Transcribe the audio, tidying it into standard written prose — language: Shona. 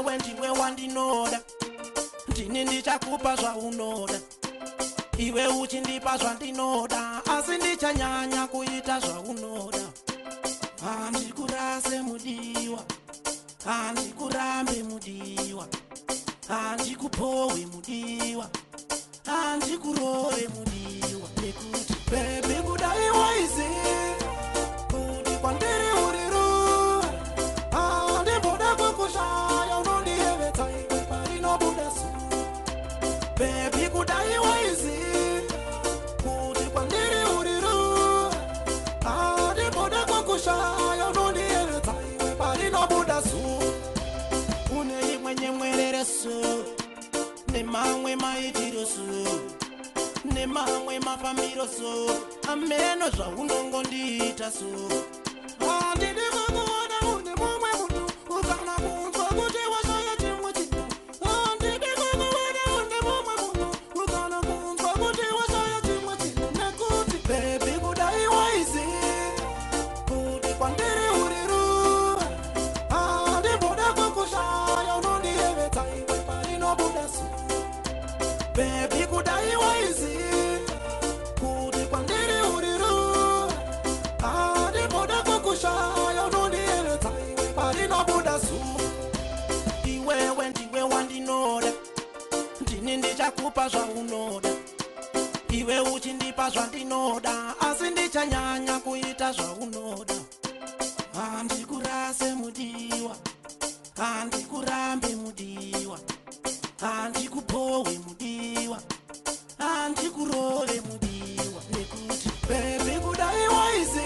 iwewe ndiwe wandinoda, ndini ndichakupa zvaunoda, iwe uchindipa zvandinoda, asi ndichanyanya kuita zvaunoda. Handikurase mudiwa, handikurambe mudiwa, handikupowe mudiwa, handikurove mudiwa. Nekuti baby kudai waize kuti kwandiri uriru, handimboda kukushaya unondiyevedza iwe parinobuda zuva. Baby kudai waize kuti kwandiri uriru, handimboda kukushaya unondiyevedza iwe parinobuda zuva. Une imwe nyemwerereso nemamwe maitiroso nemamwe mafambiroso, ameno zvaunongondiita so. Handidi kukuona une mumwe munhu ukana kunzwa kuti washaya chimwe chinhu. Handidi kukuona une mumwe munhu ukana kunzwa kuti washaya chimwe chinhu. Nekuti baby kudai waize kuti kwandiri uriru, handimboda kukushaya unondiyevedza iwe parinobuda zuva. Baby kudai waize kuti kwandiri uriru, handimboda kukushaya unondiyevedza iwe parinobuda zuva. Iwewe ndiwe wandinoda, ndini ndichakupa zvaunoda, iwe uchindipa zvandinoda, asi ndichanyanya kuita zvaunoda. Handikurase mudiwa, handikurambe mudiwa, handikupowe mudiwa, handikurove mudiwa. Nekuti baby kudai waize